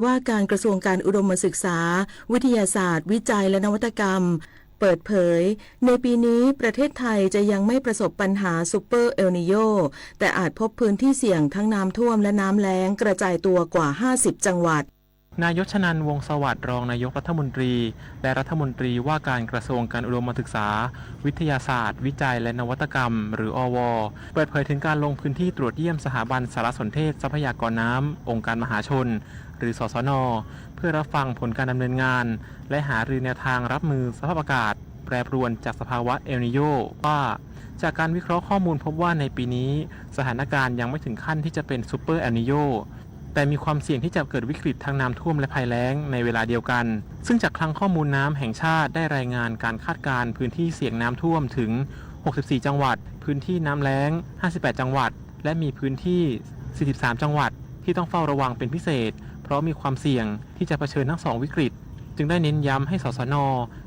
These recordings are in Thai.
ว่าการกระทรวงการอุดมศึกษาวิทยาศาสตร์วิจัยและนวัตกรรมเปิดเผยในปีนี้ประเทศไทยจะยังไม่ประสบปัญหาซูเปอร์เอลนิโยแต่อาจพบพื้นที่เสี่ยงทั้งน้ำท่วมและน้ำแล้งกระจายตัวกว่า50จังหวัดนายชนันท์ วงศ์สวัสดิ์รองนายกรัฐมนตรีและรัฐมนตรีว่าการกระทรวงการอุดมศึกษาวิทยาศาสตร์วิจัยและนวัตกรรมหรืออวเปิดเผยถึงการลงพื้นที่ตรวจเยี่ยมสถาบันสารสนเทศทรัพยากรน้ำองค์การมหาชนหรือสสน.เพื่อรับฟังผลการดำเนินงานและหารือแนวทางรับมือสภาพอากาศแปรปรวนจากสภาวะเอลนิโยว่าจากการวิเคราะห์ข้อมูลพบว่าในปีนี้สถานการณ์ยังไม่ถึงขั้นที่จะเป็นซูเปอร์เอลนิโยแต่มีความเสี่ยงที่จะเกิดวิกฤตทั้งน้ำท่วมและภัยแล้งในเวลาเดียวกันซึ่งจากคลังข้อมูลน้ำแห่งชาติได้รายงานการคาดการณ์พื้นที่เสี่ยงน้ำท่วมถึง64จังหวัดพื้นที่น้ำแล้ง58จังหวัดและมีพื้นที่43จังหวัดที่ต้องเฝ้าระวังเป็นพิเศษเพราะมีความเสี่ยงที่จะเผชิญทั้ง2วิกฤตจึงได้เน้นย้ำให้สสน.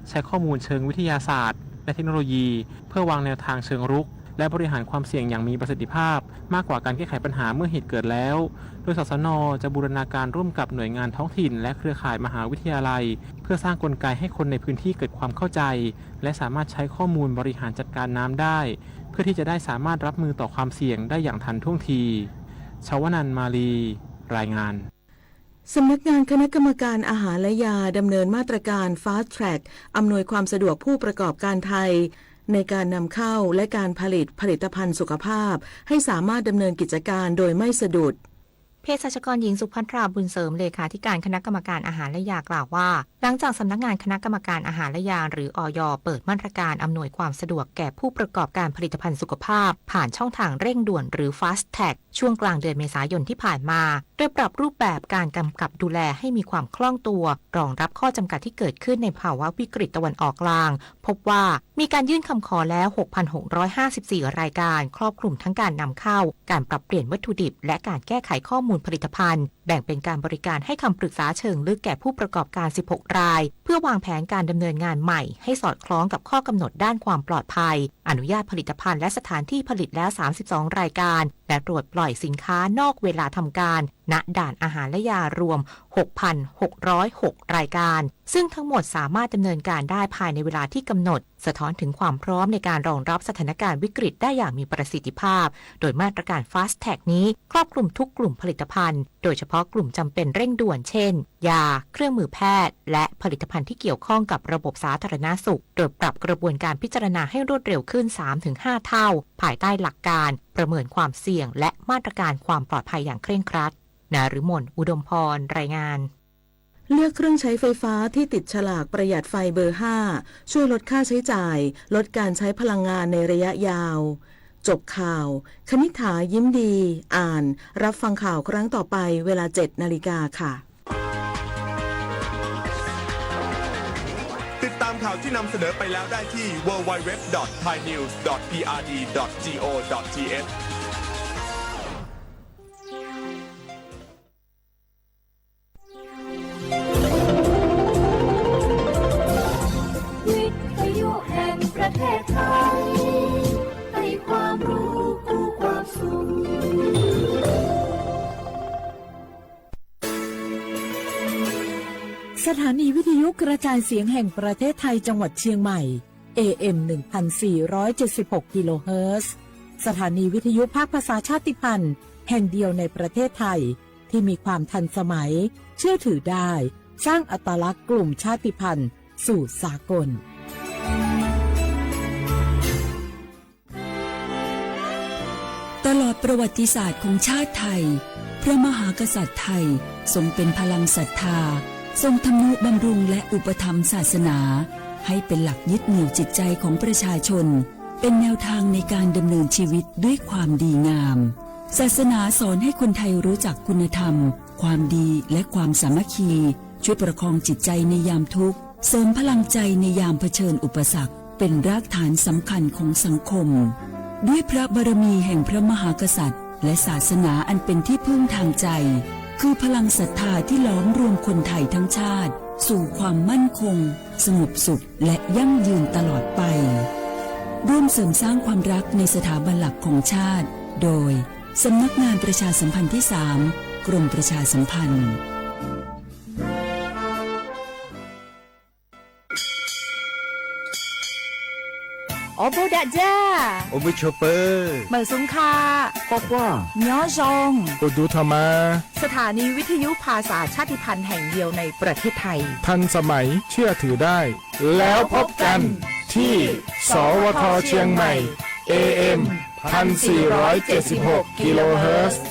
ใช้ข้อมูลเชิงวิทยาศาสตร์และเทคโนโลยีเพื่อวางแนวทางเชิงรุกและบริหารความเสี่ยงอย่างมีประสิทธิภาพมากกว่าการแก้ไขปัญหาเมื่อเหตุเกิดแล้วโดยสสน.จะบูรณาการร่วมกับหน่วยงานท้องถิ่นและเครือข่ายมหาวิทยาลัยเพื่อสร้างกลไกให้คนในพื้นที่เกิดความเข้าใจและสามารถใช้ข้อมูลบริหารจัดการน้ำได้เพื่อที่จะได้สามารถรับมือต่อความเสี่ยงได้อย่างทันท่วงทีชวนันท์ มาลีรายงานสำนักงานคณะกรรมการอาหารและยาดำเนินมาตรการ Fast Track อำนวยความสะดวกผู้ประกอบการไทยในการนำเข้าและการผลิตภัณฑ์สุขภาพให้สามารถดำเนินกิจการโดยไม่สะดุดเภสัชกรหญิงสุภัทราบุญเสริมเลขาธิการคณะกรรมการอาหารและยากล่าวว่าหลังจากสำนักงานคณะกรรมการอาหารและยาหรืออย.เปิดมาตรการอำนวยความสะดวกแก่ผู้ประกอบการผลิตภัณฑ์สุขภาพผ่านช่องทางเร่งด่วนหรือ Fast Track ช่วงกลางเดือนเมษายนที่ผ่านมาโดยปรับรูปแบบการกำกับดูแลให้มีความคล่องตัวรองรับข้อจำกัดที่เกิดขึ้นในภาวะวิกฤตตะวันออกกลางพบว่ามีการยื่นคำขอแล้ว 6,654 รายการครอบคลุมทั้งการนำเข้าการปรับเปลี่ยนวัตถุดิบและการแก้ไขข้อมูลผลิตภัณฑ์แบ่งเป็นการบริการให้คำปรึกษาเชิงลึกแก่ผู้ประกอบการ16รายเพื่อวางแผนการดำเนินงานใหม่ให้สอดคล้องกับข้อกำหนดด้านความปลอดภัยอนุญาตผลิตภัณฑ์และสถานที่ผลิตแล้ว32รายการและตรวจปล่อยสินค้านอกเวลาทำการณด่านอาหารและยารวม 6,606 รายการซึ่งทั้งหมดสามารถดำเนินการได้ภายในเวลาที่กำหนดสะท้อนถึงความพร้อมในการรองรับสถานการณ์วิกฤตได้อย่างมีประสิทธิภาพโดยมาตรการ Fast Track นี้ครอบคลุมทุกกลุ่มผลิตภัณฑ์โดยเฉพาะกลุ่มจำเป็นเร่งด่วนเช่นยาเครื่องมือแพทย์และผลิตภัณฑ์ที่เกี่ยวข้องกับระบบสาธารณสุขโดยปรับกระบวนการพิจารณาให้รวดเร็วขึ้น 3-5 เท่าภายใต้หลักการประเมินความเสี่ยงและมาตรการความปลอดภัยอย่างเคร่งครัดนฤมล อุดมพรรายงานเลือกเครื่องใช้ไฟฟ้าที่ติดฉลากประหยัดไฟเบอร์ 5 ช่วยลดค่าใช้จ่ายลดการใช้พลังงานในระยะยาวจบข่าวคณิษฐายิ้มดีอ่านรับฟังข่าวครั้งต่อไปเวลา 7 นาฬิกาค่ะติดตามข่าวที่นำเสนอไปแล้วได้ที่ www.thainews.prd.go.thประเทศไทยให้ความรู้คู่ความสุขสถานีวิทยุกระจายเสียงแห่งประเทศไทยจังหวัดเชียงใหม่ AM 1476 กิโลเฮิรตซ์สถานีวิทยุภาคภาษาชาติพันธุ์แห่งเดียวในประเทศไทยที่มีความทันสมัยเชื่อถือได้สร้างอัตลักษณ์กลุ่มชาติพันธุ์สู่สากลตลอดประวัติศาสตร์ของชาติไทยพระมหากษัตริย์ไทยทรงเป็นพลังศรัทธาทรงทำนุบำรุงและอุปถัมภ์ศาสนาให้เป็นหลักยึดเหนี่ยวจิตใจของประชาชนเป็นแนวทางในการดำเนินชีวิตด้วยความดีงามศาสนาสอนให้คนไทยรู้จักคุณธรรมความดีและความสามัคคีช่วยประคองจิตใจในยามทุกข์เสริมพลังใจในยามเผชิญอุปสรรคเป็นรากฐานสำคัญของสังคมด้วยพระบารมีแห่งพระมหากษัตริย์และศาสนาอันเป็นที่พึ่งทางใจคือพลังศรัทธาที่ล้อมรวมคนไทยทั้งชาติสู่ความมั่นคงสงบสุขและยั่งยืนตลอดไปร่วมเสริมสร้างความรักในสถาบันหลักของชาติโดยสำนักงานประชาสัมพันธ์ที่ 3 กรมประชาสัมพันธ์ อโบดะจ้า โอเบชเปอร์ เหมอซุงคา กอกว่า ย้อซง อุดูธรรมา สถานีวิทยุภาษาชาติพันธุ์แห่งเดียวในประเทศไทย ทันสมัยเชื่อถือได้ แล้วพบกันที่ สวทเชียงใหม่ AM 1476 กิโลเฮิรตซ์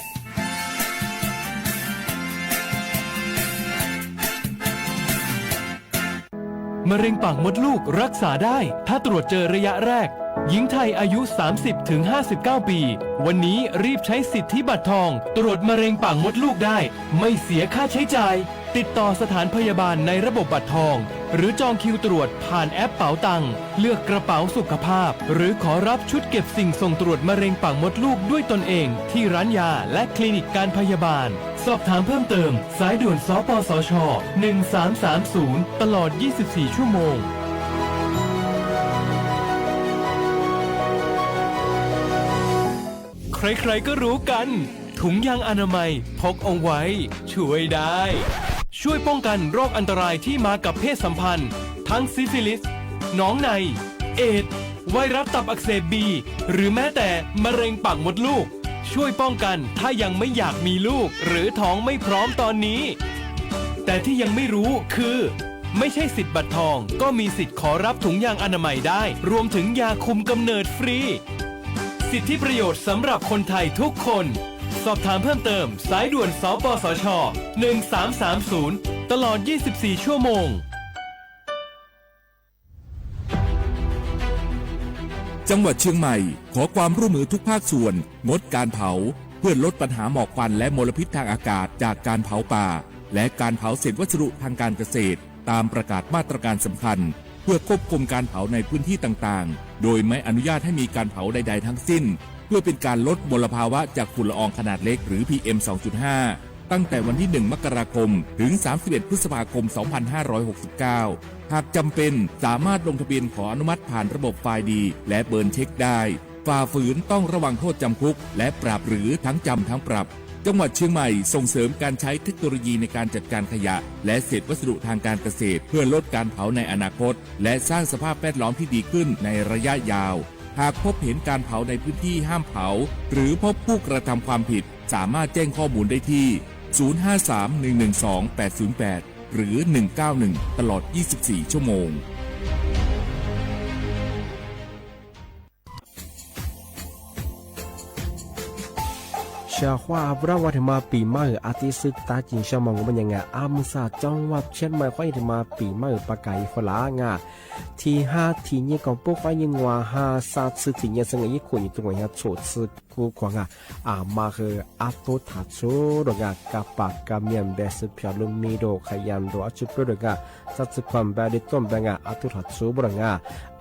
มะเร็งปากมดลูกรักษาได้ถ้าตรวจเจอระยะแรกหญิงไทยอายุ 30-59 ปี วันนี้รีบใช้สิทธิบัตรทองตรวจมะเร็งปากมดลูกได้ไม่เสียค่าใช้จ่ายติดต่อสถานพยาบาลในระบบบัตรทองหรือจองคิวตรวจผ่านแอปเป๋าตังเลือกกระเป๋าสุขภาพหรือขอรับชุดเก็บสิ่งส่งตรวจมะเร็งปากมดลูกด้วยตนเองที่ร้านยาและคลินิกการพยาบาลสอบถามเพิ่มเติมสายด่วนสปสช1330ตลอด24ชั่วโมงใครๆก็รู้กันถุงยางอนามัยพกเอาไว้ช่วยได้ช่วยป้องกันโรคอันตรายที่มากับเพศสัมพันธ์ทั้งซิฟิลิสหนองในเอดส์ไวรัสตับอักเสบบีหรือแม้แต่มะเร็งปากมดลูกช่วยป้องกันถ้ายังไม่อยากมีลูกหรือท้องไม่พร้อมตอนนี้แต่ที่ยังไม่รู้คือไม่ใช่สิทธิ์บัตรทองก็มีสิทธิ์ขอรับถุงยางอนามัยได้รวมถึงยาคุมกำเนิดฟรีสิทธิประโยชน์สำหรับคนไทยทุกคนสอบถามเพิ่มเติมสายด่วนสปสช1330ตลอด24ชั่วโมงจังหวัดเชียงใหม่ขอความร่วมมือทุกภาคส่วนงดการเผาเพื่อลดปัญหาหมอกควันและมลพิษทางอากาศจากการเผาป่าและการเผาเศษวัสดุทางการเกษตรตามประกาศมาตรการสำคัญเพื่อควบคุมการเผาในพื้นที่ต่างๆโดยไม่อนุญาตให้มีการเผาใดๆทั้งสิ้นเพื่อเป็นการลดมลภาวะจากฝุ่นละอองขนาดเล็กหรือ PM 2.5 ตั้งแต่วันที่ 1 มกราคมถึง 31 พฤษภาคม 2569 หากจำเป็นสามารถลงทะเบียนขออนุมัติผ่านระบบไฟล์ดีและเบิร์นเช็คได้ฝ่าฝืนต้องระวังโทษจำคุกและปรับหรือทั้งจำทั้งปรับจังหวัดเชียงใหม่ส่งเสริมการใช้เทคโนโลยีในการจัดการขยะและเศษวัสดุทางการเกษตรเพื่อลดการเผาในอนาคตและสร้างสภาพแวดล้อมที่ดีขึ้นในระยะยาวหากพบเห็นการเผาในพื้นที่ห้ามเผาหรือพบผู้กระทำความผิดสามารถแจ้งข้อมูลได้ที่ 053-112-808 หรือ 191 ตลอด 24 ชั่วโมงชาว่าพระวัฒมาปีใหม่อาทิตย์ศึกตาจิงชามองมันยังไงอามุสาจังหวัดเชียงใหม่ค่อยมาปีใหม่ปากไก่ฝรั่งที่5ที่นี่ก็ปุ๊กว่ายังว่า5 3ที่นี่สังเกตคนอยู่ตรงนี้โฉดสึกคู่ขวางมาคืออาตุทัดโซดงกับปากกับเมียนเบสพิอาลุมีโดขยันโดอจุดดงสัตว์ความแบบดิต้มแบบอาตุทัดโซบง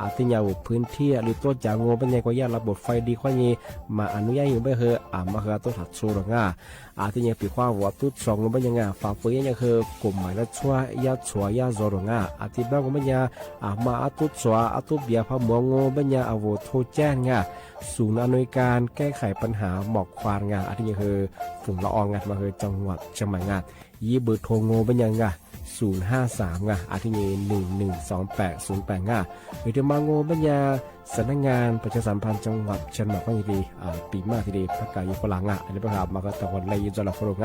อาทิยาวพื้นที่หรือตัวจางโง่เป็นยังก็ยาระบบไฟดีข้อนี้มาอนุญาตอยู่ไม่คือมาคืออาตุทัดโซดงอาทิยังปีความว่าตุดสองเป็นยังฝ่าฝืนยังคือกลุ่มหมายละชัวยาชัวยาโซดงอาทิบ้างก็เป็นยังมาอาตุชัวอาตุเบียพะมัวโง่เป็นยังอโวโทแจ้งศูนย์อำนวยการแก้ไขปัญหาหมอกควันอาทิยังคือฝุ่นละอองมาคือจังหวัดเชียงใหม่ยี่เบอร์โทรโง่เป็นยัง053อาทิตย์112808หรือที่มาโง่บัญญาสำนักงานประชาสัมพันธ์จังหวัดเชียงใหม่ก็ยังดีปีมากทีเดียวประกาศยุฝรั่งอันนี้ประกาศมาก็ตะวันเลยจะหลับฝรั่ง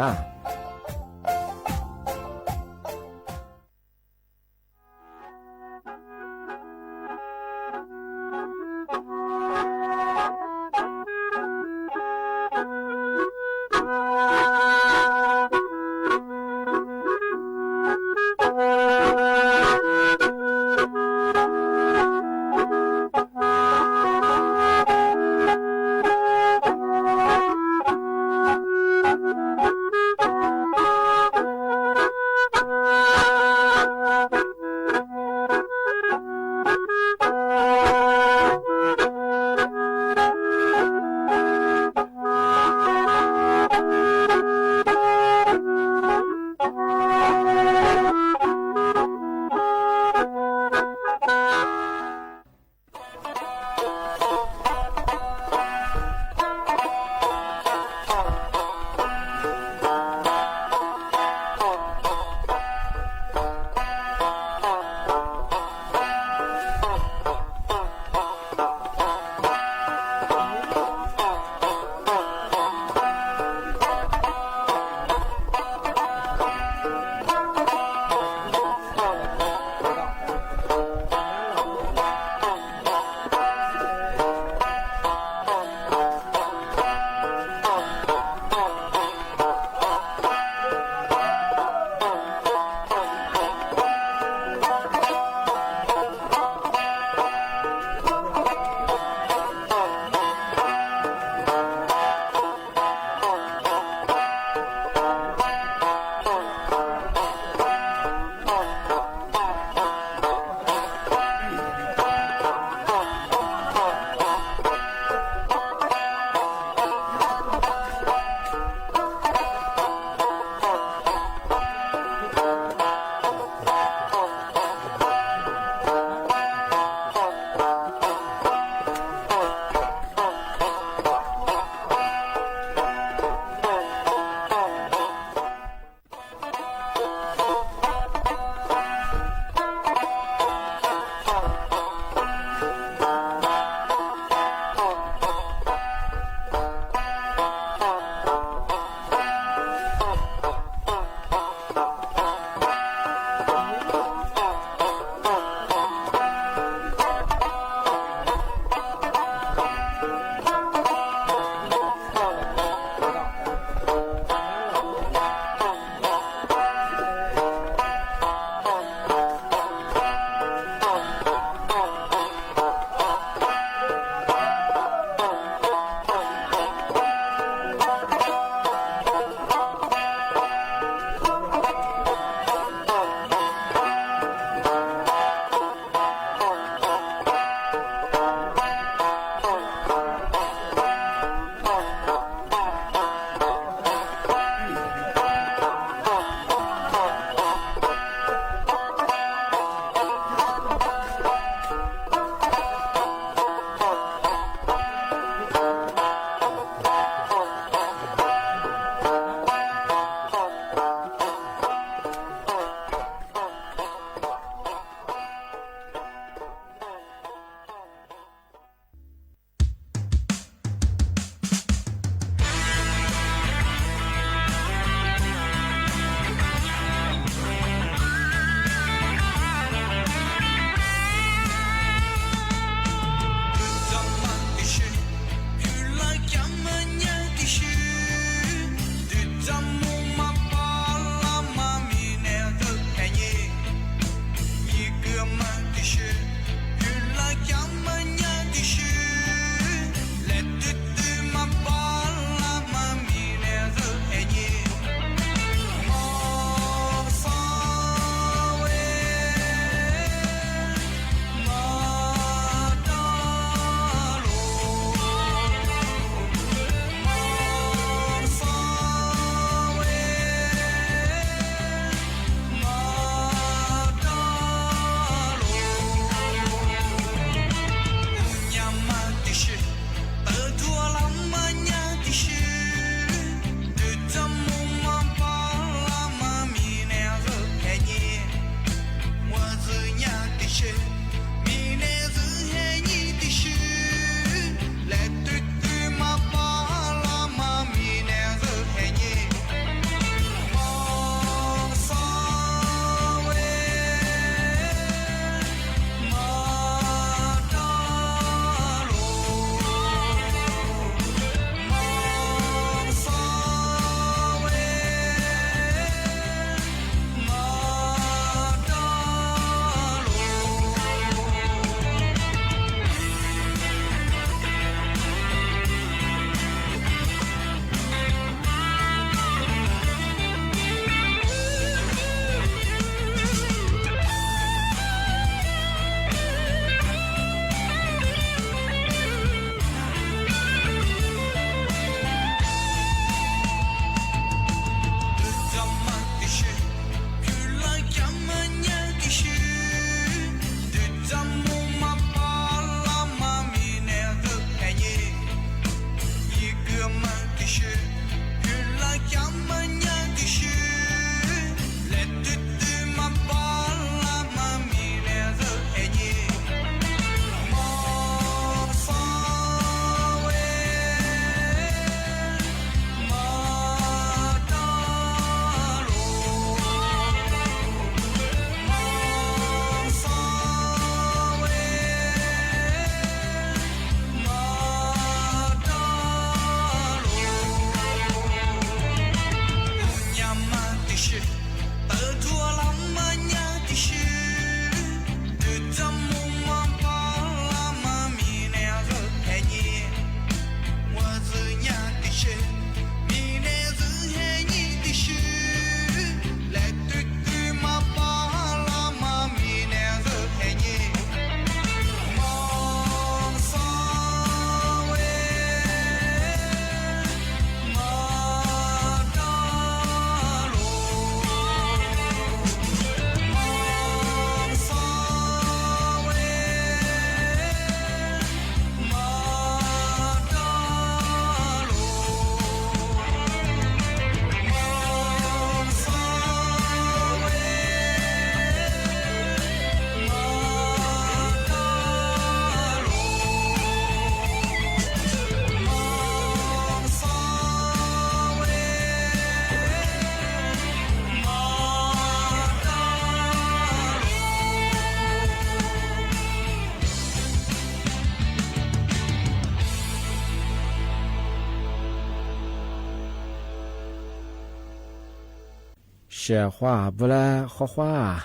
是话不啦花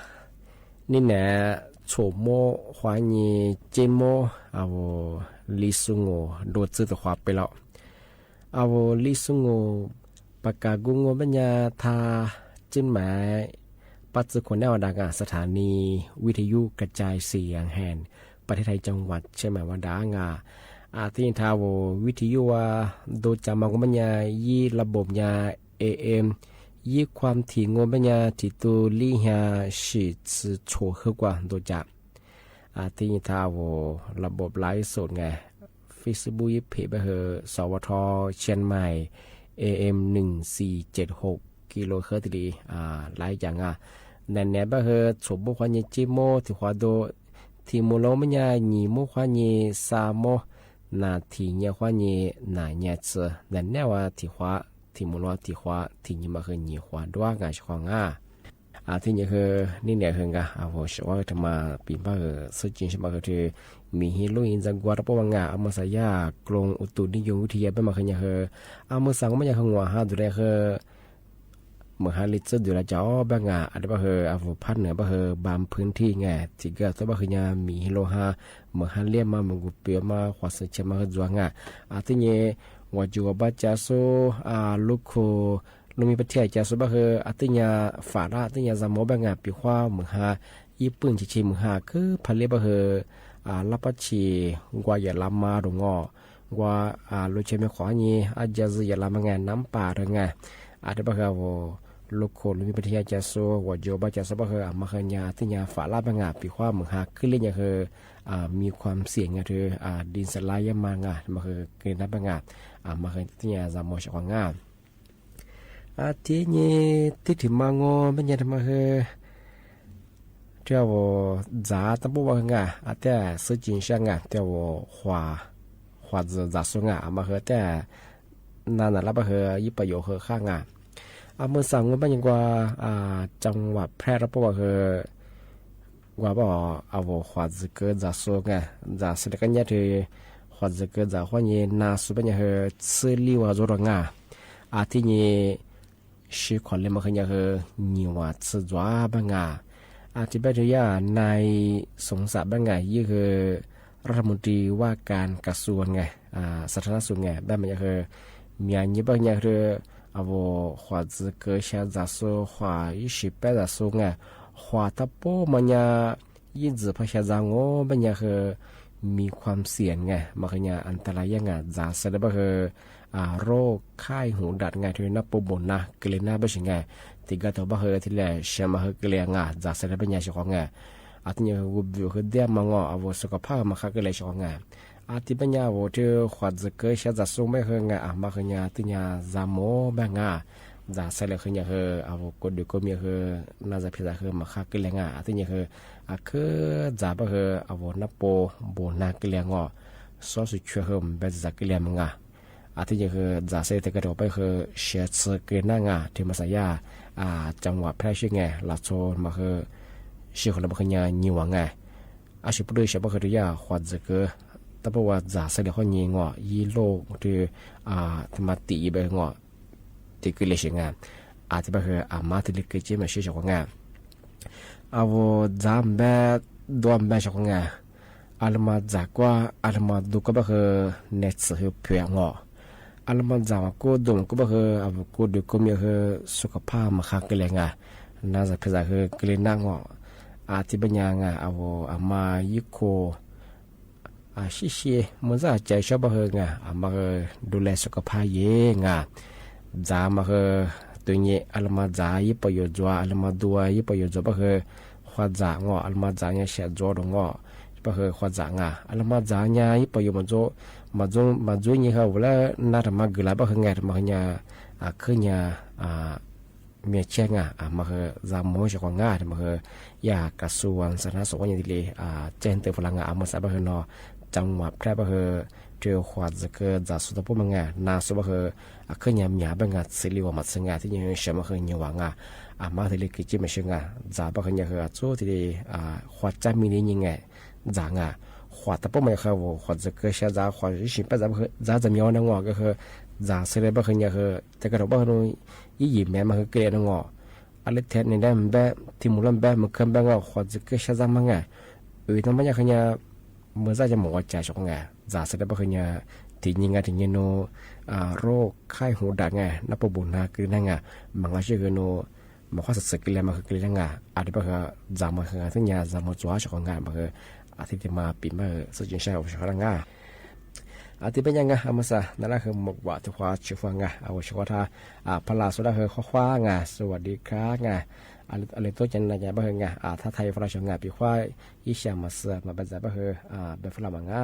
你呢丑摸花你芥末啊我李松我多次的话ไปแล้ว啊我李松我ปากกากุงบัญญาทาจิ้นหมายปัจจุบันแนวดังสถานีวิทยุกระจายเสียงแห่งประเทศไทยจังหวัดใช่ไหมว่าดังที่ทาววิทยุโดยจำมากุบัญญายี่ระบบยา AM ยี่ความถี่งบัญญาที่ตัวลี่ฮาสิทธิ์โชว์ขึ้นกว่าโดยจับที่ทาวระบบไลฟ์สดไง Facebook เพจเบอร์สวทเชียงใหม่ AM 1476กิโลเฮิรตซ์ดีหลายอย่างนั่นแหละเบอร์สมบูรณ์จิโมที่หัวโดที่มูลมัญญาหนีมุขวานีสามโมนาทีเนียขวานีนาเนียเซนั่นแหละว่าที่หัวที่มูลที่หัวที่นี่มาคือหนีหัวด้วยงานช่องที่นี่คือนี่เนี่ยคือกะผมว่าจะมาปีบ้าสุดจริงใช่ไหมคือมีฮิโรอินจังกวาดปวังอามาสายากลงอุตุนิยมวิทยาเป็นมาคือเนี่ยคืออามาสังมันยังคงว่าดูแลคือเมื่อหาลิตรดูแลเจ้าบ้างอะไรบ้างคืออาวุธพันเนี่ยบ้างคือบางพื้นที่ไงที่เกิดตัวบ้างคือเนี่ยมีฮิโรฮาเมื่อหาเลี้ยมาเมื่อกุเปียมาขวาศึกเชื่อมาคือจวงที่นี่ว่าจูบบ้าจ้าโซลูกโคลมีประเทศจะสุบะคืออัติญาฝาระอัติญาจามอบางปีขวาเมืองหาญี่ปุ่นชิเมืองหาคือพันเลียบะคือลับปัชีกว่าอย่าลำมาดงอกว่าลูเชมีขวานี้อาจจะอย่าลำมางานน้ำป่าหรือไงอาจจะบะคือว่าลูกโคลมีประเทศจะสุว่าโยบะจะสุบะคือมาคือญาอัติญาฝาระบางปีขวาเมืองหาคือเรื่องคือมีความเสี่ยงไงคือดินสลายยามางามาคือเกินนับบางมาคืออัติญาจามอชของงาที่นี่ที่ถึงมางอมันยังทำมาคือเจ้าจ่าตั้งปุ๊บว่าไงแต่สื่อจริงใช่ไงเจ้าหัวจ่าส่งมาคือแต่นั่นน่ะแล้วมาคือยี่ประโยชน์คือข้างเมื่อสั่งว่ามันยังกว่าจังหวัดแพร่แล้วปุ๊บว่าคือว่าบอกเอาหัวจะเกิดจ่าส่งจ่าสิ่งกันเนี่ยคือหัวจะเกิดจ่าหัวเนี่ยน่าสุดเป็นยังคือสื่อลีว่าจริงที่นี่ชีขวัญเลยมาขยันคือนิวาสจวาบังที่เป็นตัวอย่างในสงสารบังยี่คือรัฐมนตรีว่าการกระทรวงไงสาธารณสุขไงแบบมันคือมีอันนี้บางอย่างคือเอาหัวจะเกิดเชื้อจากสูหัว28จากสูไงหัวทับโป้มันยี่จะพยายามงอบางอย่างคือมีความเสี่ยงไงมาขยันอันตรายยังไงจากสารบังคือโรคไข้หูดัดไงที่นับปุ่มบนนะเกลียน่าเป็นยังไงที่ก็ตัวบ้าเหอที่แหล่เชื่อมาเหอเกลียงจากสารเป็นยังไงของไงที่เนี่ยวุบวิวคือเดียมังเอาสุขภาพมาคักเกลียของไงที่เป็นยังว่าที่ขวัญจะเกิดเชื้อจากสูงไม่เหอไงมาคือเนี่ยที่เนี่ยจามโมบ้างจากสารคือเนี่ยเหอเอากดดูก็มีเหอน่าจะพิจารณาเหอมาคักเกลียงที่เนี่ยคือจากบ้าเหอเอานับโปบนนาเกลียงสอสุดช่วยเหอแบบจากเกลียมังที่นี่คือจ่าเซตกระโดดไปคือเชียร์สเกนน่าที่มาสายาจังหวัดแพร่ชื่อไงลาโซนมาคือเชื่อคนละมาคือญาญิวงไงชิบุรีเชื่อมาคือที่ยาขวัญจะเกิดแต่เพราะว่าจ่าเซตเขาญิงยี่โลกที่ธรรมตีไปที่คือเลชิงที่ไปคือมาที่เล็กจีมาเชื่อของไงจามแบบดวมแบบของไงมาจากว่ามาดูก็คือเน็ตสืบเพียงอันมันจำว่ากูดูก็บ่คือกูดูก็มีคือสุขภาพมาคักเลยไงน่าจะพิจารณาคือกลิ่นนั่งที่เป็นยังมายิโคชิมันจะใจชอบบ่คือไงมาคือดูแลสุขภาพเองจามาคือตัวนี้อันมาจายิปโยจัวอันมาดูยิปโยจัวบ่คือขวาจางอันมาจาเนี่ยเสียจัวดงบ่คือขวาจางอันมาจาเนี่ยยิปโยมันจัวมาจุนี่เขาเวลานาทำมากลายบ่คือไงมาเนี่ยคือเนี่ยเมียเชียงมาคือจามโมชของง่ายมาคือยากระทรวงสาธารณสุขอย่างที่เลยเจนเตอร์พลังมาสาบ่คือนอจังหวัดแพร่บ่คือเจ้าขวดจะเกิดจากสุดปุ๊บมันไงนาสุบ่คือคือเนี่ยมีบางงานสิริวมาสังงานที่ยังเชื่อมาคือเนี่ยว่างมาที่เลยกิจไม่เชื่องจาบ่คือเนี่ยคือจู่ที่ขวดจะมีนี่ยังไงจางขวดแต่ปุ๊บมันคือขวดจะเกิดเชื้อจากขวดที่18จะมีอันงอก็คือจากสิริบ่คือเนี่ยคือแต่ก็บ่คือยี่แม่มาคือเกลียนงอ อะไรแทนในได้มันแบบที่มุลันแบบมันเคยแบบว่าขอจะเกิดชาซังมั้งไงต้องไม่อยากขยันเมื่อจะหมอใจชงไงจ่าเสด็จไปขยันที่ยิงไงที่ยิงโนโรคไข้หูดับไงนับบุญนะคือนั่งไงมันก็เชื่อโนมันข้อสักกิเลมันคือกิเลงไงอาจจะเป็นจ่ามันคือทั้งยาจ่ามันจ้าชงไงมันคืออาทิตย์มาปีมาสุดยอดใช่ไหมชงไงอาทิตย์เป็นยังไงอามาซะนั่นแหละคือหมกว่าทุกความชิฟังไงเอาชิวท่าพลาสุดาคือข้อคว้าไงสวัสดีครับไงอะไรตัวจันนะบ้างไงถ้าไทยฝรั่งไงปีควายอีเชียมาเสือมาเป็นแบบแบบฝรั่งมังงะ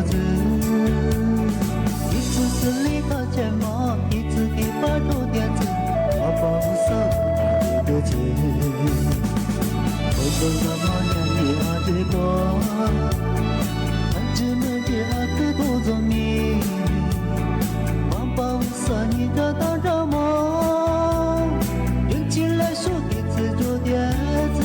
子，一次是离开前往，一次给发出电子，我保护手这个字，我走那么远的阿这个，俺只能这阿个多做你，我保护手你这当着梦，用起来说的自主点子。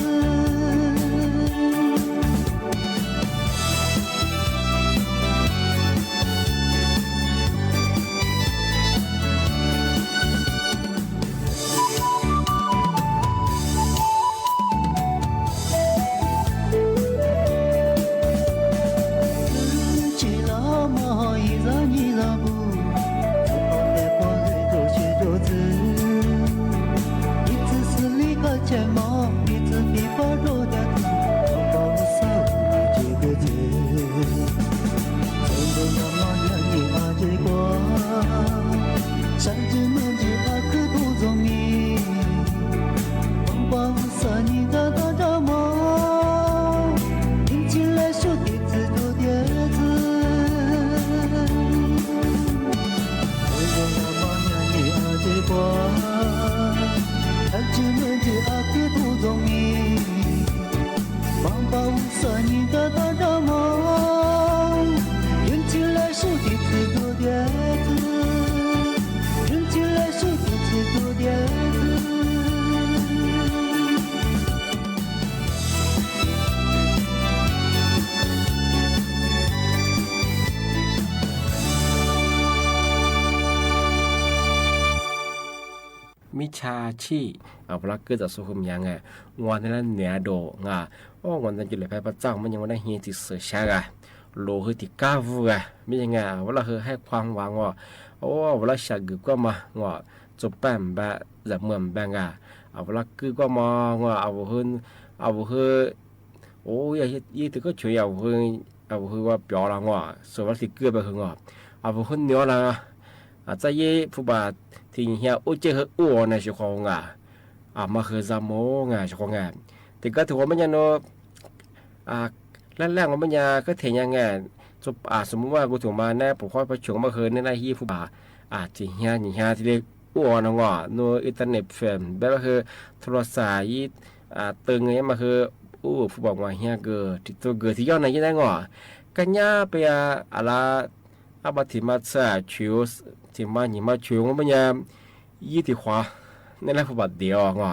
มิชาชีเอาพลักเกิดจากสุขุมยังไงงอนนั้นเหนือโดงาโอ้งอนนั้นจุดเลยไปพระเจ้ามันยังไม่ได้เฮียติเสือชากะโลคือติก้าวัวไม่ยังไงเวลาคือให้ความหวังว่าโอ้เวลาฉากกึกก็มาว่าจบแป้มแบบจะเหมือนแบงอ่ะเอาเวลาคือก็มาว่าเอาหืนโอ้ยยี่ถึงก็ช่วยเอาหืนว่าเปียวละว่าส่วนว่าติเกลือไปหืนว่าเอาหืนเนื้อละอาจจะยี่ผู้บาดที่เฮียอุ้ยเจ้าอ้วนในช่วงงามาคือจำโมงาช่วงงาแต่ก็ถือว่ามันยังโนแรกๆมันยังก็เทียงไงสมมติว่ากูถูกมาแน่ผมค่อยไปช่วงมาคือในหน้าที่ผู้บาที่เฮียที่เรียกอ้วนงาโนอินเทอร์เน็ตเฟมแบบว่าคือโทรศัพท์ตึงเงี้ยมาคือผู้บอกว่าเฮียเกิดที่ตัวเกิดที่ย้อนในยี่ได้งอกันย่าไปอะไรอาบัติมาซาชิวที่มาหนิมาชิวมันยังยี่ที่ขวาในแรกผู้บาดเดียวงอ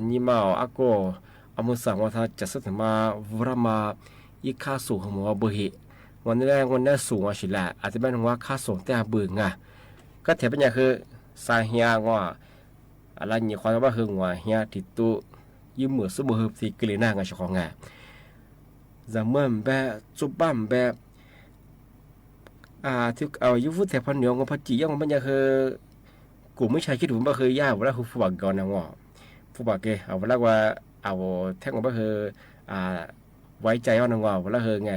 นี่มาอากูอามุสังว่าถ้าจะสุดมาวุระมายี่ค่าสูงของมัวบุหิวันนี้สูงอ่ะสิแหละอาจจะเป็นว่าค่าสูงแต่เบื่อไงก็แถมเป็นอย่างคือสายเฮียว่าอะไรนี่ความว่าคือว่าเฮียติดตัวยืมมือสู้มือที่กลีน่าไงช่วงไงจะเมื่อแบบจุบบ้ามแบบที่เอายุฟุตแถบพันเหนียวของพันจียังมันยังคือกลุ่มไม่ใช่คิดถึงว่าคือยากว่าคือผู้บักก่อนนะว่าผู้บักเกเอาว่าว่าเอาแท่งว่าคือไว้ใจว่านะว่าว่าคือไง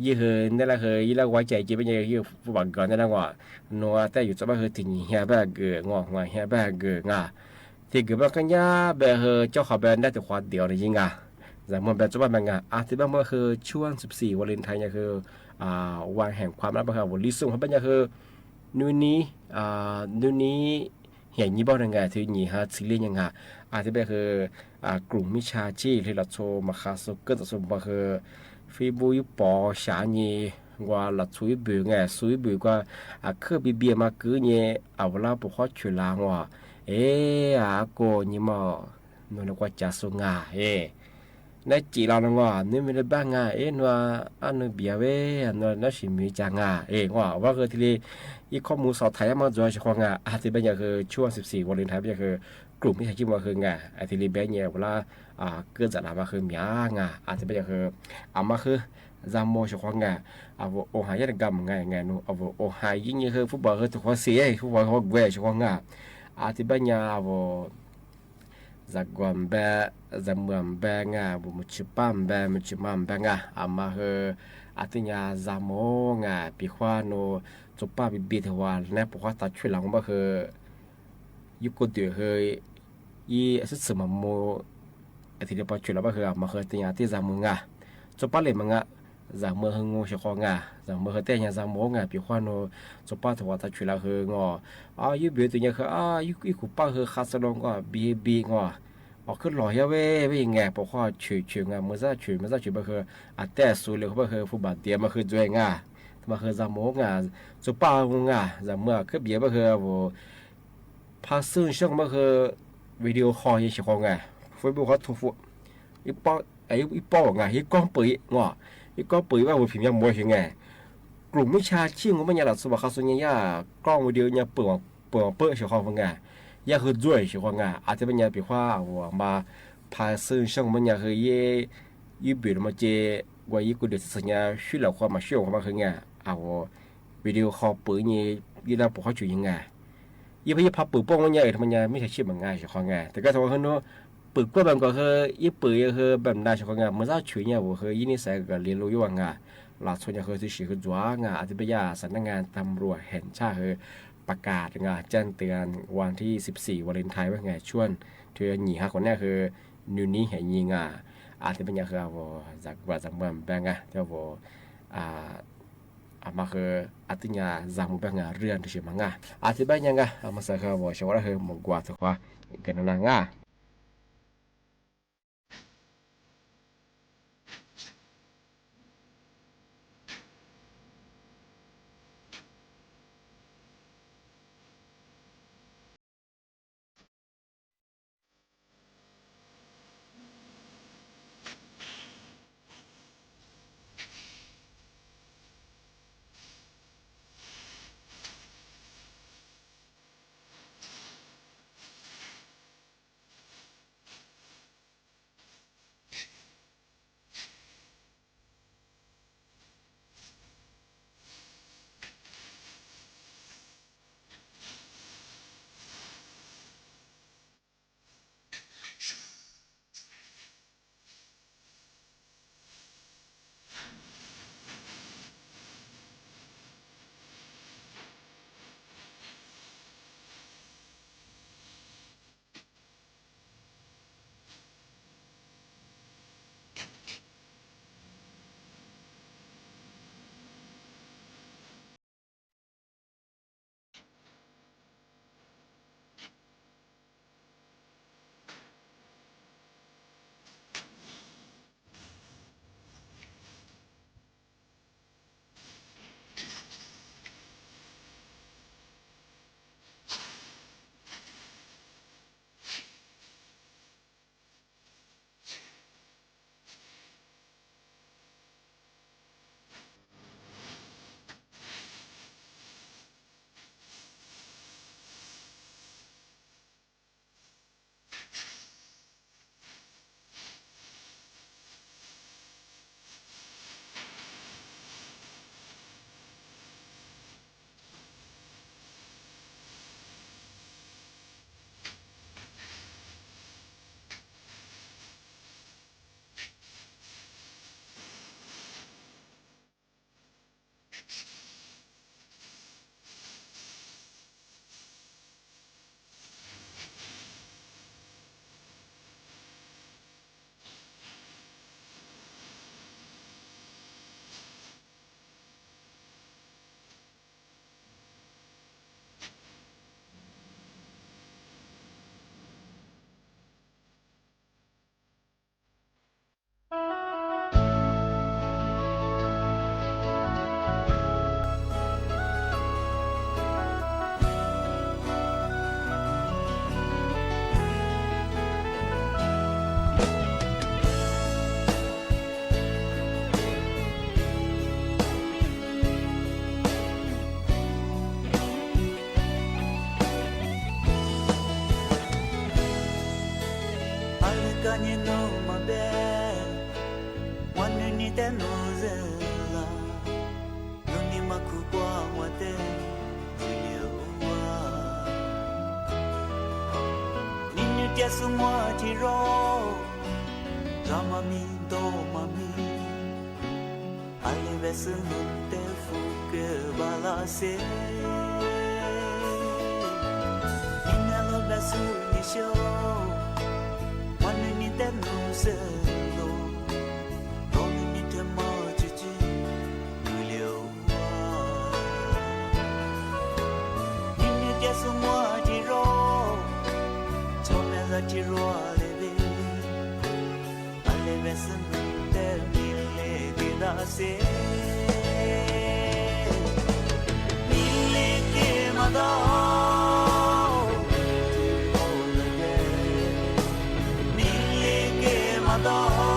ยี่คือนี่แหละคือยี่แล้วไว้ใจจีเป็นยังยี่ผู้บักก่อนนั่นนะว่านัวแต่อยู่จะว่าคือถึงเฮียแบบเกงอว่าเฮียแบบเกงที่เกิดว่ากันยาแบบเจ้าเขาแบบได้แต่ความเดียวเลยจริงแต่มันแบบจะว่าแบบที่บ้านมันคือช่วง14วันเลนไทน์เนี่ยคือวันแห่งความรักนะครับวันลิซุ่งเขาเป็นยังคือนู่นนี้เห็นยี่บ้านยังไงที่ยี่ฮะซีรีส์ยังไงที่เป็นคือกลุ่มมิชาชีที่เราโชว์มาคาสุกเกิดสุดมาคือฟีบูยุปอชานีว่าเราช่วยเบื่อไงช่วยเบื่อว่าคือบีเบียมาคือเนี่ยเอาเวลาพวกเขาช่วยล้างว่าโกนี่มาโน่นกว่าจะส่งงาในจีเราเนาะนี่ไม่ได้บ้างว่าอันนู้นเบียเว้อันนั้นชิมีจังว่าคือที่อีข้อมูลสอบไทยมาด้วยช่วงที่เป็นอย่างคือช่วง14วันเลนไทน์เป็นคือกลุ่มที่ใช้ชื่อว่าคือที่รีเบนเนี่ยเวลาเกิดจากอะไรมาคือมีที่เป็นอย่างคือมาคือจำโมช่วงโอหายกรรมนู้โอหายยิ่งคือฟุตบอลคือถูกเขาเสียฟุตบอลเขาเวช่วงที่เป็นอย่างZagwan ba zamuan ba muchipam ba muchimam ba ama he artinya zamo pikwa no chopa bi thwa na pokwa ta chhulang ba he yuko de he yi asitsama mo ati de pa chula ba he ama he tinya ti zamu chopa le manga rằng mơ hơn ngô sẽ khó ngà rằng mơ hơn tên nhà rằng mố ngà bị khoan nó cho ba thằng ta chuyển là hơn ngò yêu biểu tự nhiên yêu cụ ba hơn khá sâu ngò bị ngò cứ lòi ya về nghe bỏ khoa chuyển ngà mới ra chuyển bao giờแต่số lượng bao giờ phụ bản tiền mà hơn rồi ngà mà hơn rằng mố ngà cho ba ngà rằng mơ cứ biểu bao giờ vô phát sinh xong bao giờ video call như sẽ khó ngà với bộ khó thu phụ ít bao ngà ít con bự ngòอีก็ปุ๋ยว่าหัวผิวยังมวยยังไงกลุ่มวิชาชีพของมันยาหลักสวัสดิ์เขาส่วนใหญ่กล้องวิดีโอเนี่ยเปิดเฉพาะว่าไงยาคือด้วยเฉพาะไงอาจจะเป็นยาปีว่าหัวมาพาซึ่งช่องมันยาคือยี่บิดมาเจว่ายี่กูเดือดสัญญาช่วยเหลือความมาช่วยความมาคือไงวิดีโอคอลปุ๋ยนี่ยี่เราปกเขาจุยยังไงยี่พยายามปุ๋ยป้องมันยาทำมันยาไม่ใช่ชีพมันง่ายเฉพาะไงแต่ก็สมมติว่าปุ๋ยก็แบบก็คือยี่ปุ๋ยคือแบบได้เฉพาะไงเมื่อเราช่วยเนี่ยว่าคือยี่นี่ใส่ก็เรียนรู้อยู่ว่าไงหลักส่วนใหญ่คือที่คือจัวงาอาจจะเป็นยาสำนักงานตำรวจแห่งชาติคือประกาศงาแจ้งเตือนวันที่14วาเลนไทน์ว่าไงช่วงเธอหนีฮักคนนี้คือนิวนี้เห็นยิงอาจจะเป็นยาคือว่าจากว่าจากเมืองแบงก์เจ้าว่ามาคืออาทิตย์ยาจากมุกแบงก์เรือนที่เชื่อมั้งอาจจะเป็นยังไงมาสักคือว่าชาวบ้านคือมุกกว่าสักว่ากันนั่งSemua tiro Ramami domami Alivese nunte fuke balase Inalo besu nisho Wanu ni tenu selo Domi ni te mo chichi ti ruole ve alle vesne del mille che da se mille che mada mille che mada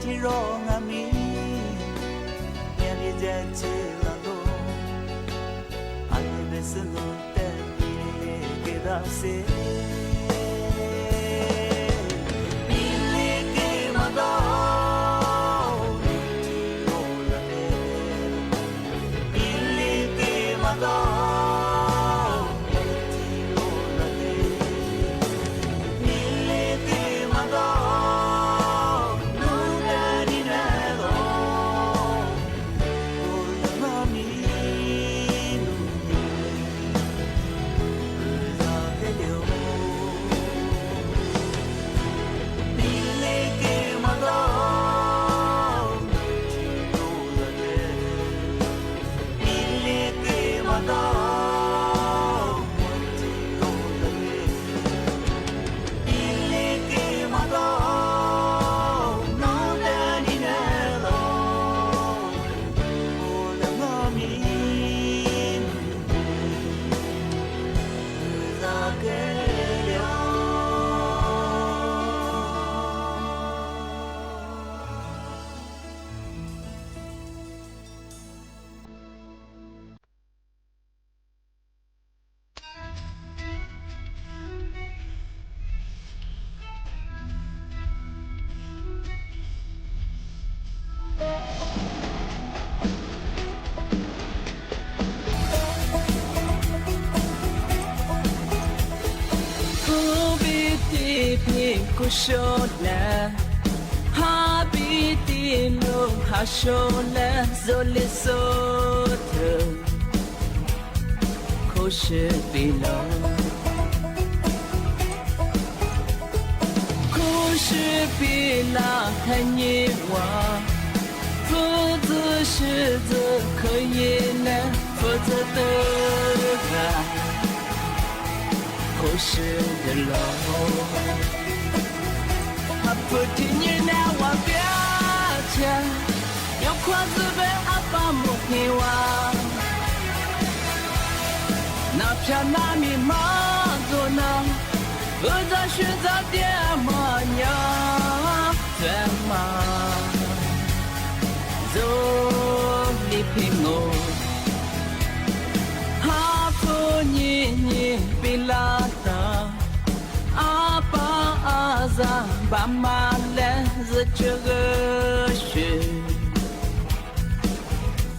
ti ronga mi mia via te la lo alle vesno te che da se mille che mada mille che mada Kushola habitino hashola zolisoto kushibilo kushibila hanyiwa fuzu shizu kuyina fuzu tuga kushibilo Putinina wabiacha Yokwazube apa muhiwa Napyanami madona Uza shuza diamanya Fema Zoli pingo Hapu nyinyi bilata Apa aza ba ma le zi zhe ge xue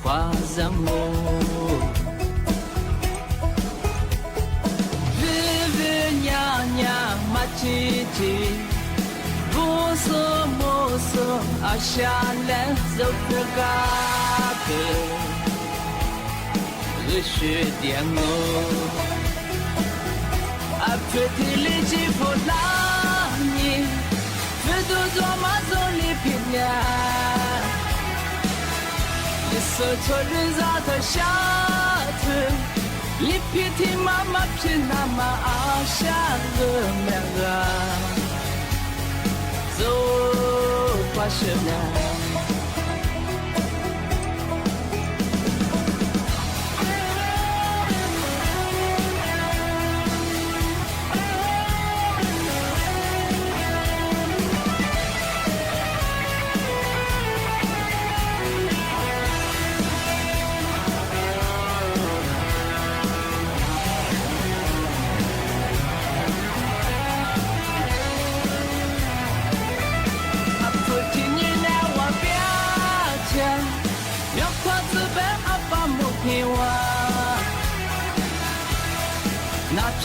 花让我日日娘娘马吉吉不说莫说阿下来走不嘎的日学点我阿 Après les chiffres là, fais tout dans ma zone les pignas. Les sauts les autres châtres, les petits mamas pinama à chaque mère. So passionate.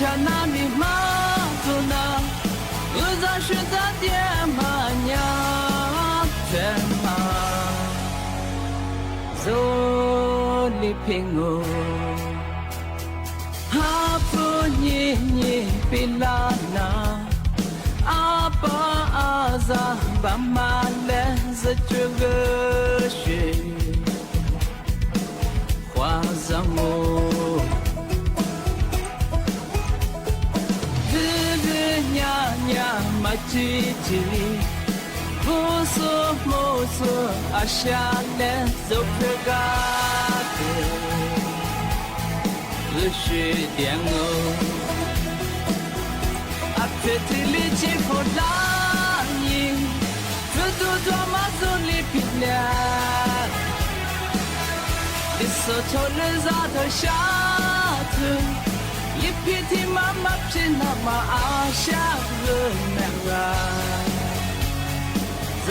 cha na mi ma tu na u za shi ta tie ma nya te ma zo li pingo ha pu ni ni pila na a pa a za ba ma le za chu ge shi hua za mo ma chi chi bu so mo so a sha le so ga de le shi dian o a te ti li chi fo la ni fu tu tu ma so li pi la so to le za de sha tu一片天妈妈偏那么阿下热难啊，走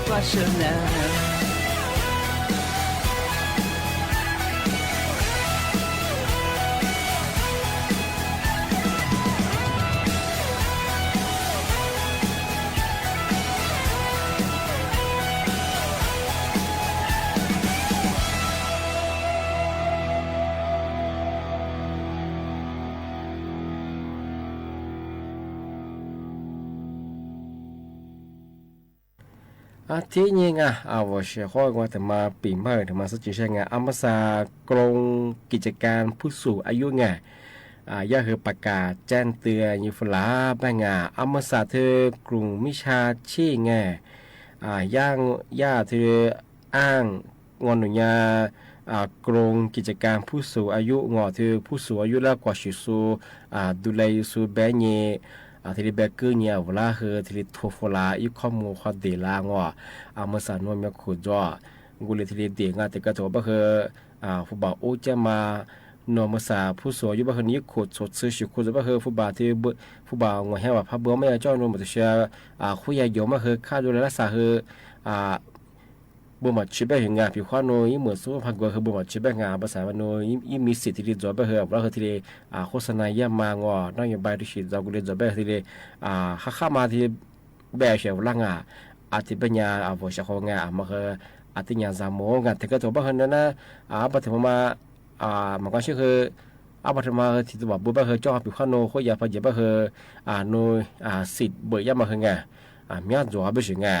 吧是难。อาทิตย์นี้ไงว่าเชื่อข้อว่าแต่มาปีใหม่แต่มาสักจีใช่ไงอัมสากรงกิจการผู้สูงอายุไงย่าคือประกาศแจ้งเตือนยูฟลาแบงอัมสาเธอกรุงมิชาชีไงย่าเธออ้างงอนหนุญากรงกิจการผู้สูงอายุงอเธอผู้สูงอายุแล้วกว่าชิสูดูแลสูแบงเยทีนี้เบเกอร์เนี่ยเวลาคือทีนี้ทัวฟลาอีกข้อมูลข้อเดลางว่าเมื่อสานวนมีขุดจ่อกูเลยทีนี้เด็กแต่ก็ถือว่าคือฟุตบอลโอจะมาโนมาสาผู้สูงอายุบ้านนี้ขุดสดซื้อชิขุดบ้านคือฟุตบอลที่ฟุตบอลงอแห่ว่าพับเบื้องไม่จ้องนวลแต่เชื่อคุยยอมมาคือค่าดูแลรักษาคือบ่มาชิบะงาผิวข้อโนยเหมือนสู้พักก็คือบ่มาชิบะงาภาษาวันโนยมีสิทธิ์ที่จะบ่เฮาแล้วคือที่โฆษณาย่ามางอนอกจากใบที่สิจะกูเลยจะบ่ที่ข้ามาที่แบบเสียลังอาทิปัญญาบ่ชะของามาคืออาทิญาซามงาแต่ก็ตัวบ่เฮานะบ่ถึงมามันก็คือบ่ถึงมาที่ตัวบ่เฮาจ้อผิวข้อโนโคยาพะเยบ่เฮาโนสิทธิ์บ่ยามาคืองามีอันจ่อบ่สิงา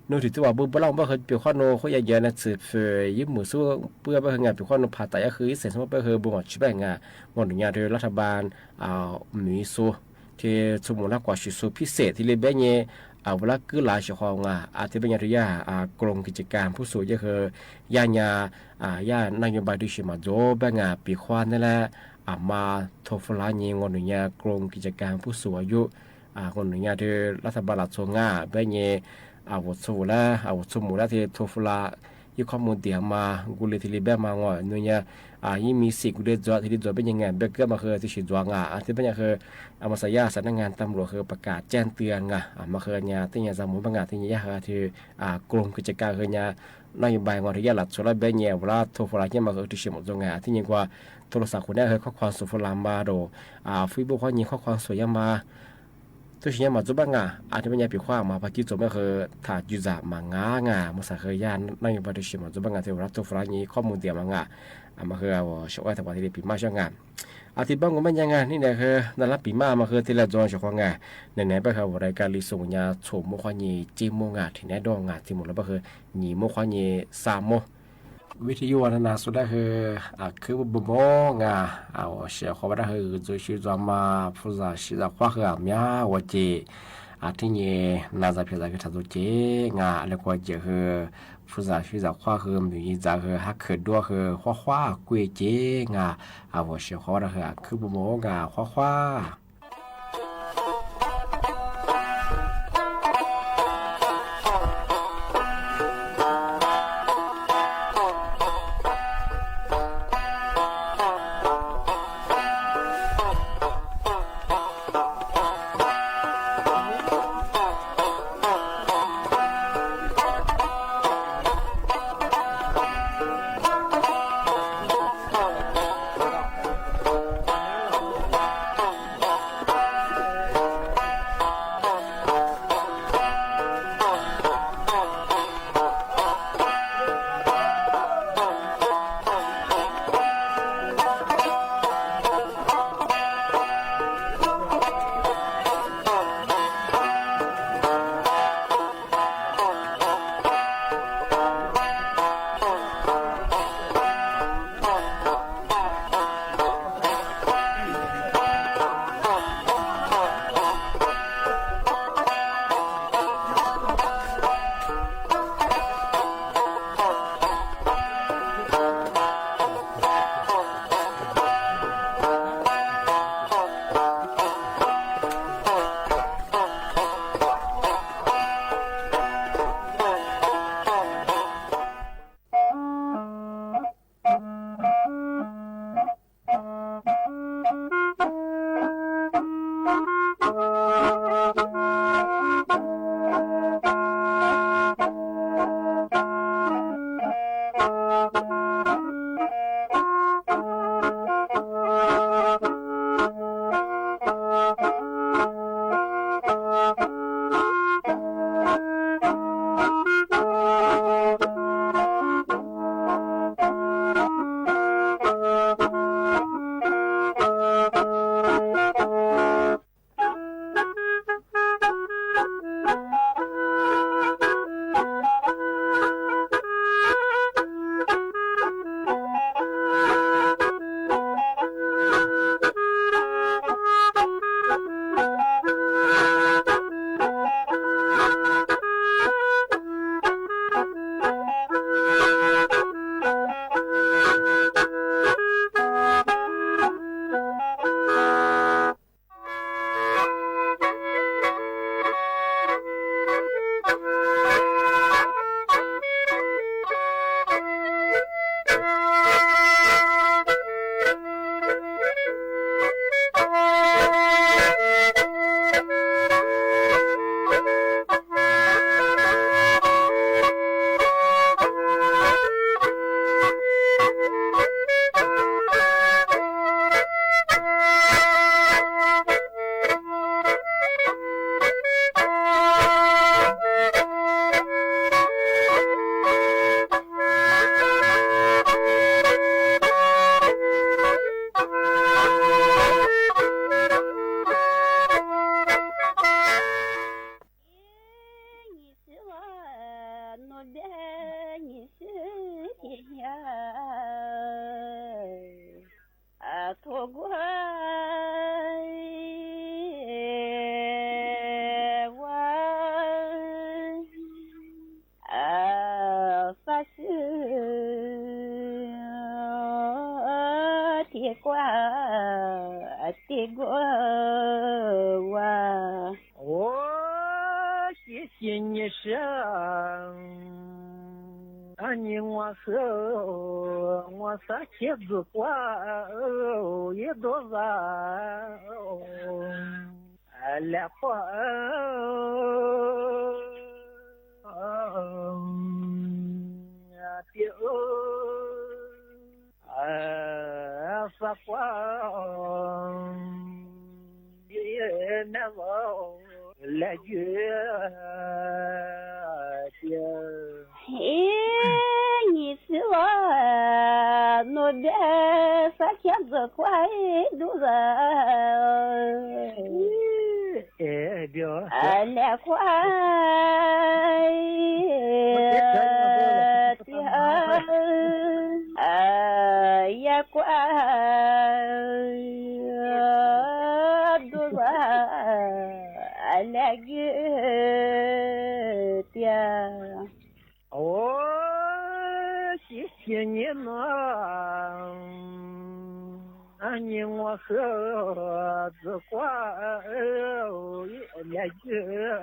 โน้ตที่ว่าบุบเราบ่เคยเปียวข้อโนเขาใหญ่ๆนะสืบยิ้มมือสู้เพื่อบ่เฮงานเปียวข้อโนผ่าตัดก็คือเสร็จสมมุติบ่เฮบ่หมดชิบะงางอนญาโดยรัฐบาลมีสู้ที่สมมุติว่ากว่าสิสู้พิเศษที่เลยแบเยเวลาคือหลายสิของที่เป็นญาติญากรมกิจการผู้สูงก็คือย่านโยบายที่สิมาโดบ่งปีควานนั่นแหละมาทฟลาเยงอนญากรมกิจการผู้สูงอายุงอนญาที่รัฐบาลส่งบ่เยวุฒิสมุลที่ทัวฟลายี่ข้อมูลเดียมากูเลยที่รีแบบมางอนู่นเนี่ยยี่มีสิกูได้จอดที่จอดเป็นยังไงเบเกอร์มาคือที่สิจวงที่เป็นยังคือมาสายาสำนักงานตำรวจคือประกาศแจ้งเตือนมาคือเนี่ยที่เนี่ยสมุนประกาศที่เนี่ยคือที่กลุ่มกิจการคือเนี่ยนโยบายงอที่ยาหลักสุดแล้วเป็นเนี่ยเวลาทัวฟลาเนี่ยมาคือที่สิหมดจงที่เนี่ยว่าโทรศัพท์คนนี้คือข้อความสุฟลามาโดฟีบุคคลยี่ข้อความสวยมา ตัวเชียมาจุบังอ่ะอาจจะไม่ยาปีขว้างมาพักที่จบไม่เคยถ้าจุจ่ามังงางามุสาเคยยานนั่งอยู่บริษัทมาจุบังอ่ะที่รัฐตัวฟรานนี้ข้อมูลเดียวมังอ่ะมาคือเอาช่วยแต่ว่าที่ปีมาช่างงานอาทิตย์บ้างก็ไม่ยังไงนี่เนี่ยคือนั่นละปีมาคือที่เราจองช่วงงานไหนๆไปคือรายการลิส่งยาโฉมมุขวานีจีโมงอ่ะที่ไหนดองอ่ะที่หมดแล้วก็คือหนีมุขวานี3โมวิทยุวัฒนาสุดได้คือบุบงาเอาเสียความได้คือจะชื่อจอมาผู้จะชื่อจะคว้าคือมีว่าเจที่นี่น่าจะเพียงแต่คือทัดเจงาแล้วก็เจคือผู้จะชื่อจะคว้าคือมีจะคือฮักคือด้วยคือคว้ากุยเจงาเอาเสียความได้คือบุบงาคว้า谢你生，你我是我啥妻子过一多少来花丢啥花也难忘。là dưa nhị xưa nó đã phát hiện giờ quay đủ rồi là quay ya quay đủ rồi là tia ô xí xí nhé nó anh ngó khờ giờ qua nhà chưa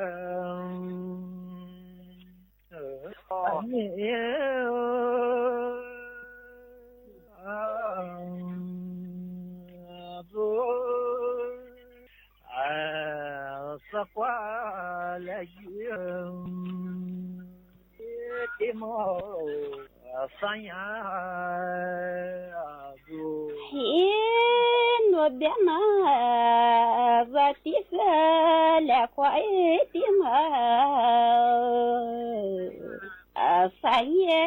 anh sao qua là dương tim hồ sang nhà nó bé nó và tiếc là khoai tim sang nhà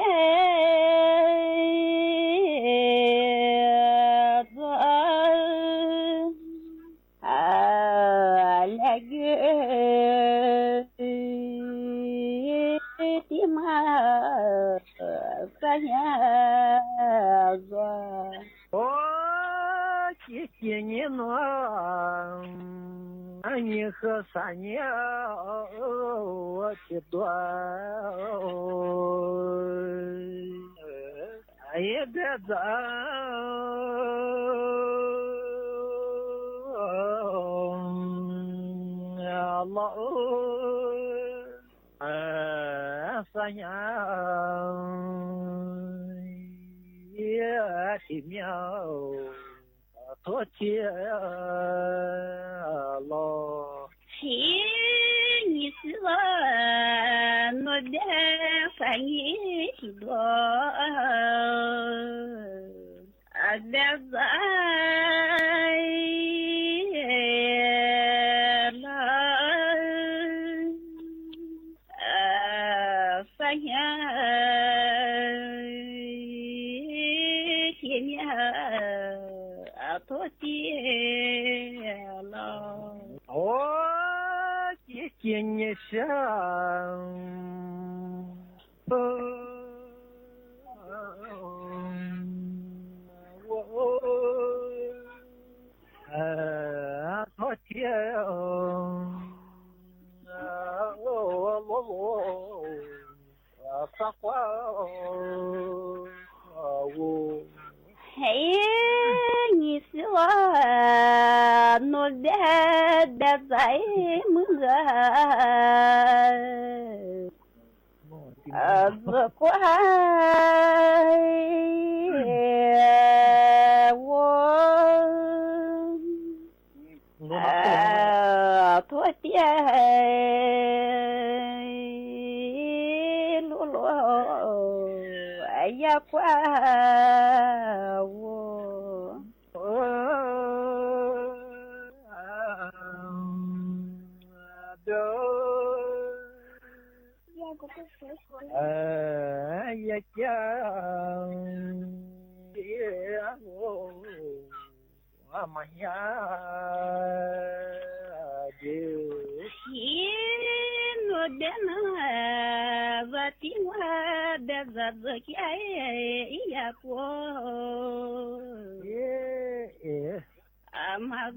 tim sang nhà chị nhé nó anh khờ sa nhé chị đua ai đã ra Allah sa nhé tìm nhau thôi chia lo chỉ như xưa nó đã phải nghĩ đó đã dạy là phải nhớ thiên nhớ thôi chia lo ô chia nhớ sang thôi chia sao quá hãy như xưa nó đã dạy mưa vừa qua thôi tia lúa lúa ya qua ya cha mà ya nó đến và tiếng hoa đã giật giật cái ya qua mà